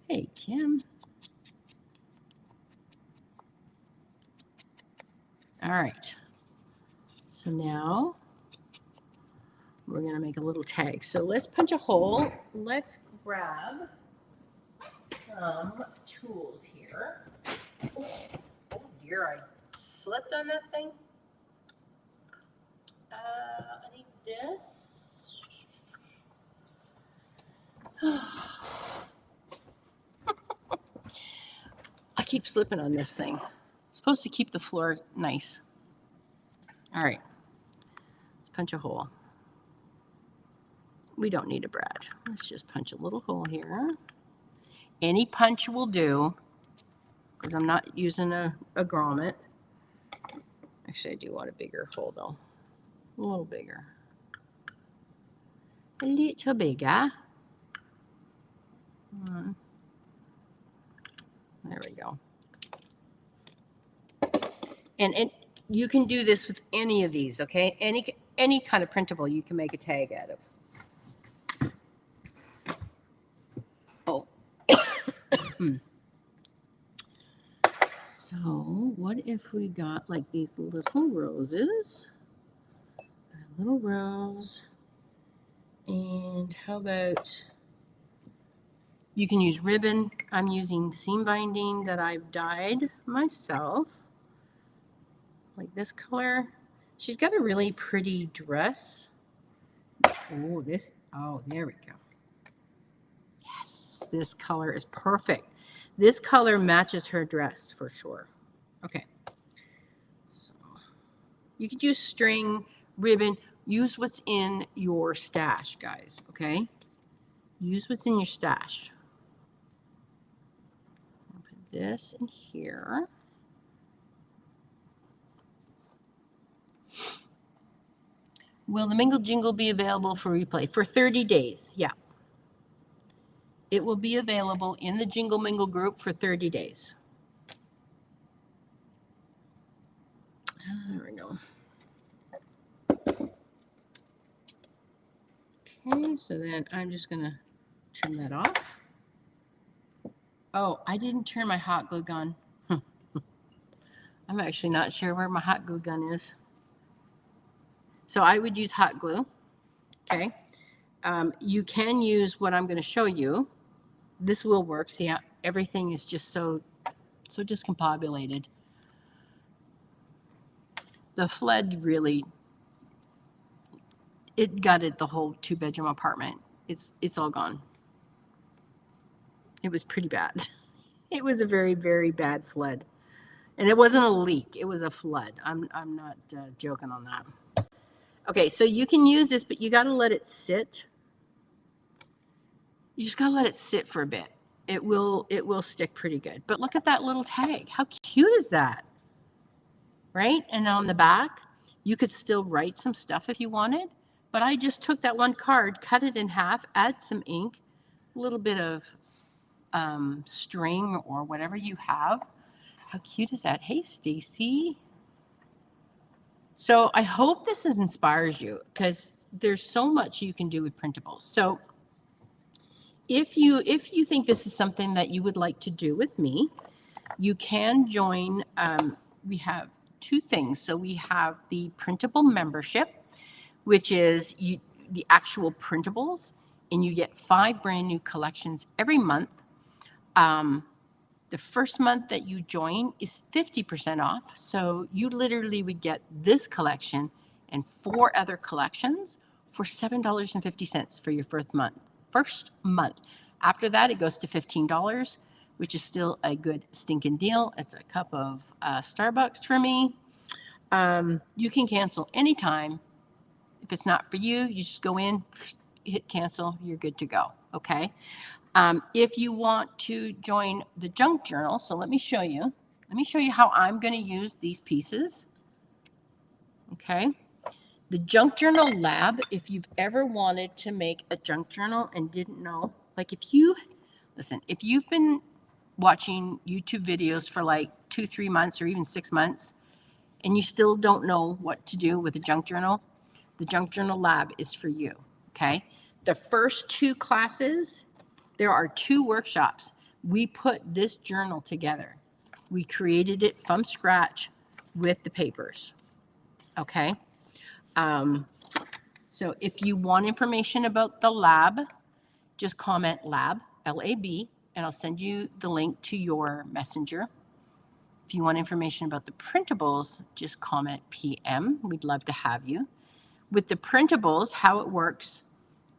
Hey, Kim. All right. So now we're going to make a little tag. So let's punch a hole. Let's grab some tools here. Oh dear, I slipped on that thing. I need this. I keep slipping on this thing. It's supposed to keep the floor nice. All right, let's punch a hole. We don't need a brad. Let's just punch a little hole here. Any punch will do, because I'm not using a grommet. Actually, I do want a bigger hole though. A little bigger. A little bigger. There we go. And you can do this with any of these, okay? Any kind of printable you can make a tag out of. Oh. So So what if we got like these little roses? A little rose. And how about, you can use ribbon. I'm using seam binding that I've dyed myself. Like this color. She's got a really pretty dress. Oh, there we go. Yes, this color is perfect. This color matches her dress for sure. Okay. So you could use string, ribbon, use what's in your stash, guys, okay? Use what's in your stash. I'll put this in here. Will the Mingle Jingle be available for replay? For 30 days, yeah. It will be available in the Jingle Mingle group for 30 days. There we go. Okay, so then I'm just going to turn that off. Oh, I didn't turn my hot glue gun. I'm actually not sure where my hot glue gun is. So I would use hot glue, okay? You can use what I'm going to show you. This will work. See, everything is just so discombobulated. The flood really, it gutted the whole 2-bedroom apartment. It's all gone. It was pretty bad. It was a very, very bad flood. And it wasn't a leak, it was a flood. I'm not joking on that. Okay, so you can use this, but you got to let it sit. You just got to let it sit for a bit. It will stick pretty good. But look at that little tag. How cute is that? Right? And on the back, you could still write some stuff if you wanted. But I just took that one card, cut it in half, add some ink, a little bit of string or whatever you have. How cute is that? Hey, Stacy. So I hope this inspires you, because there's so much you can do with printables. So if you think this is something that you would like to do with me, you can join. We have 2 things. So we have the printable membership, which is the actual printables, and you get 5 brand new collections every month. The first month that you join is 50% off. So you literally would get this collection and 4 other collections for $7.50 for your first month. After that, it goes to $15, which is still a good stinking deal. It's a cup of Starbucks for me. You can cancel anytime. If it's not for you, you just go in, hit cancel, you're good to go, okay? If you want to join the junk journal, so let me show you. Let me show you how I'm going to use these pieces. Okay. The junk journal lab, if you've ever wanted to make a junk journal and didn't know, like if you've been watching YouTube videos for like 2-3 months or even 6 months, and you still don't know what to do with a junk journal, the junk journal lab is for you. Okay. The first 2 classes, there are 2 workshops. We put this journal together. We created it from scratch with the papers. Okay. So if you want information about the lab, just comment lab, L-A-B, and I'll send you the link to your messenger. If you want information about the printables, just comment PM. We'd love to have you. With the printables, how it works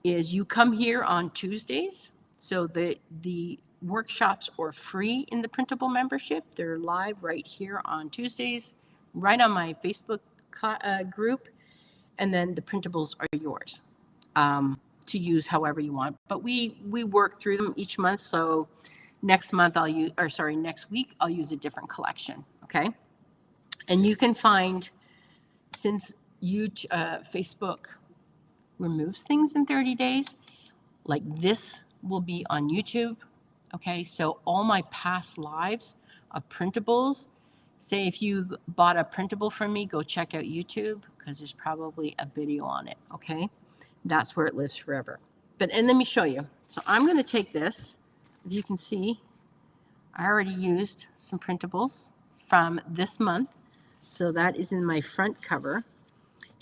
is you come here on Tuesdays. So the workshops are free in the printable membership. They're live right here on Tuesdays, right on my Facebook group. And then the printables are yours to use however you want. But we work through them each month. So next week I'll use a different collection. Okay. And you can find, since Facebook removes things in 30 days, like this will be on YouTube. Okay, so all my past lives of printables, say if you bought a printable from me, go check out YouTube, because there's probably a video on it. Okay, that's where it lives forever. And let me show you. So I'm going to take this. If you can see, I already used some printables from this month. So that is in my front cover.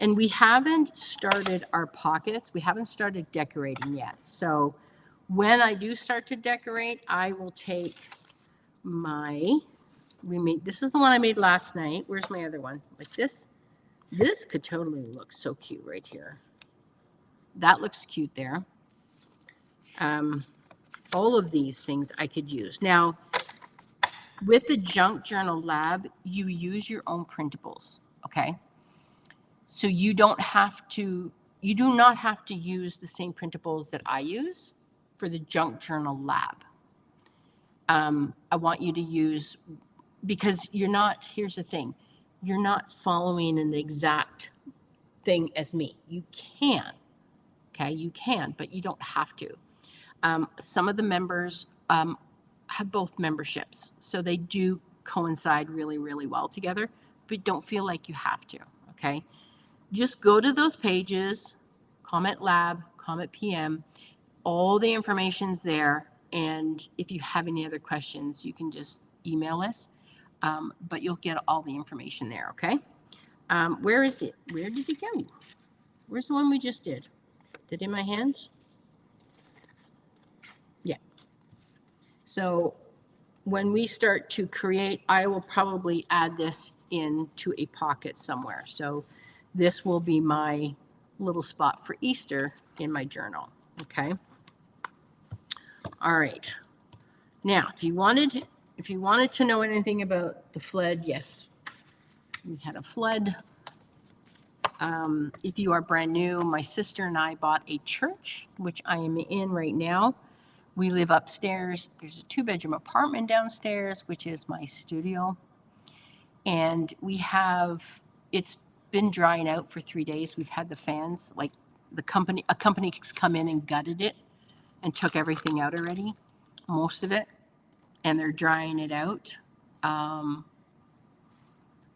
And we haven't started our pockets. We haven't started decorating yet. So when I do start to decorate, I will take this is the one I made last night. Where's my other one? Like this. This could totally look so cute right here. That looks cute there. All of these things I could use. Now, with the Junk Journal Lab, you use your own printables, okay? So you do not have to use the same printables that I use for the Junk Journal Lab. I want you to use, because here's the thing, you're not following an exact thing as me. You can, okay? You can, but you don't have to. Some of the members have both memberships, so they do coincide really, really well together, but don't feel like you have to, okay? Just go to those pages, comment lab, comment PM, all the information's there, and if you have any other questions, you can just email us, but you'll get all the information there, okay? Where is it? Where did it go? Where's the one we just did? Is it in my hands? Yeah. So when we start to create, I will probably add this into a pocket somewhere. So this will be my little spot for Easter in my journal, okay? All right. Now, if you wanted to know anything about the flood, yes, we had a flood. If you are brand new, my sister and I bought a church, which I am in right now. We live upstairs. There's a 2-bedroom apartment downstairs, which is my studio. And it's been drying out for 3 days. We've had the fans, like a company's come in and gutted it and took everything out already, most of it, and they're drying it out. And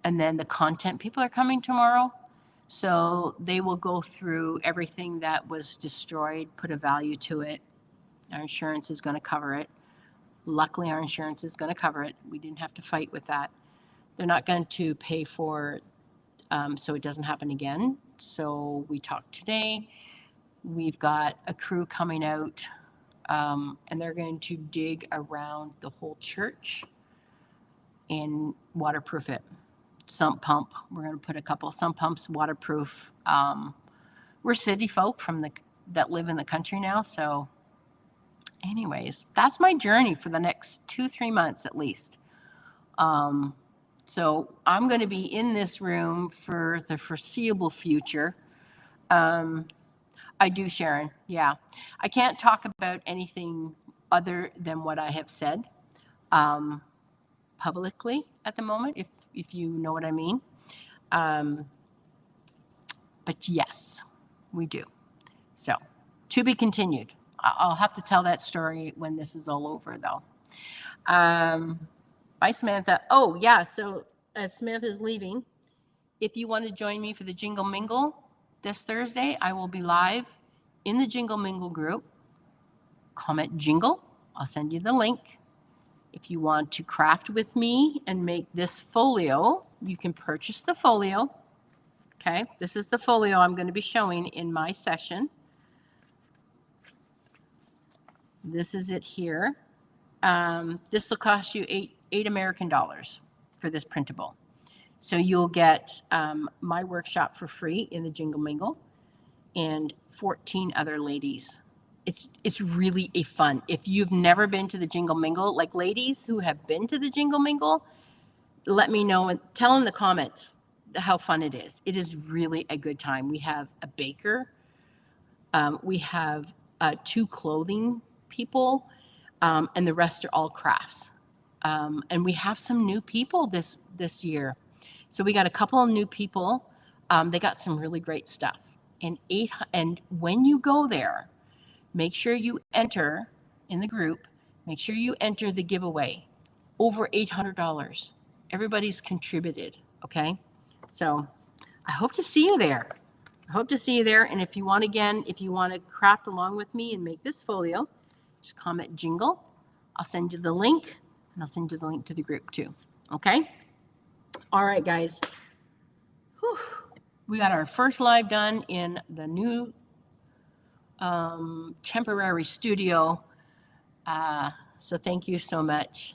then the content people are coming tomorrow. So they will go through everything that was destroyed, put a value to it. Our insurance is going to cover it. Luckily, our insurance is going to cover it. We didn't have to fight with that. They're not going to pay for so it doesn't happen again. So we talked today. We've got a crew coming out, and they're going to dig around the whole church and waterproof it. Sump pump. We're going to put a couple sump pumps, waterproof. We're city folk that live in the country now. So anyways, that's my journey for the next 2-3 months at least. So I'm going to be in this room for the foreseeable future. I do, Sharon. Yeah. I can't talk about anything other than what I have said publicly at the moment, if you know what I mean. But yes, we do. So to be continued. I'll have to tell that story when this is all over, though. Bye, Samantha. Oh, yeah. So as Samantha's leaving, if you want to join me for the Jingle Mingle this Thursday, I will be live in the Jingle Mingle group. Comment Jingle. I'll send you the link. If you want to craft with me and make this folio, you can purchase the folio. Okay, this is the folio I'm going to be showing in my session. This is it here. This will cost you $8 American for this printable. So you'll get my workshop for free in the Jingle Mingle and 14 other ladies. It's really a fun. If you've never been to the Jingle Mingle, like ladies who have been to the Jingle Mingle, let me know and tell in the comments how fun it is. It is really a good time. We have a baker. We have 2 clothing people, and the rest are all crafts. And we have some new people this year. So we got a couple of new people. They got some really great stuff. And when you go there, make sure you enter in the group. Make sure you enter the giveaway. Over $800. Everybody's contributed. Okay. So I hope to see you there. I hope to see you there. And if you want to craft along with me and make this folio, just comment Jingle. I'll send you the link, and I'll send you the link to the group too. Okay? All right, guys. Whew. We got our first live done in the new temporary studio. So thank you so much.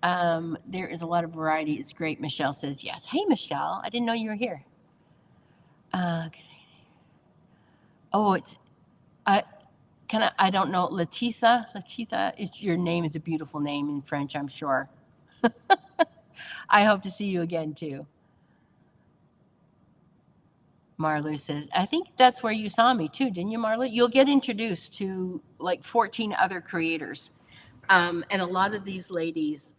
There is a lot of variety. It's great. Michelle says yes. Hey, Michelle. I didn't know you were here. Oh, it's I don't know. Letitha. Letitha is your name is a beautiful name in French, I'm sure. I hope to see you again too. Marlu says, I think that's where you saw me too, didn't you, Marlu? You'll get introduced to like 14 other creators. And a lot of these ladies,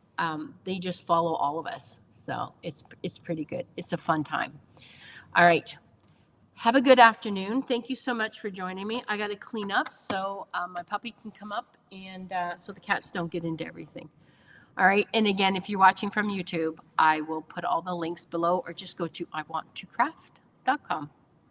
they just follow all of us. So it's pretty good. It's a fun time. All right. Have a good afternoon. Thank you so much for joining me. I got to clean up so my puppy can come up and so the cats don't get into everything. All right. And again, if you're watching from YouTube, I will put all the links below or just go to iwanttocraft.com.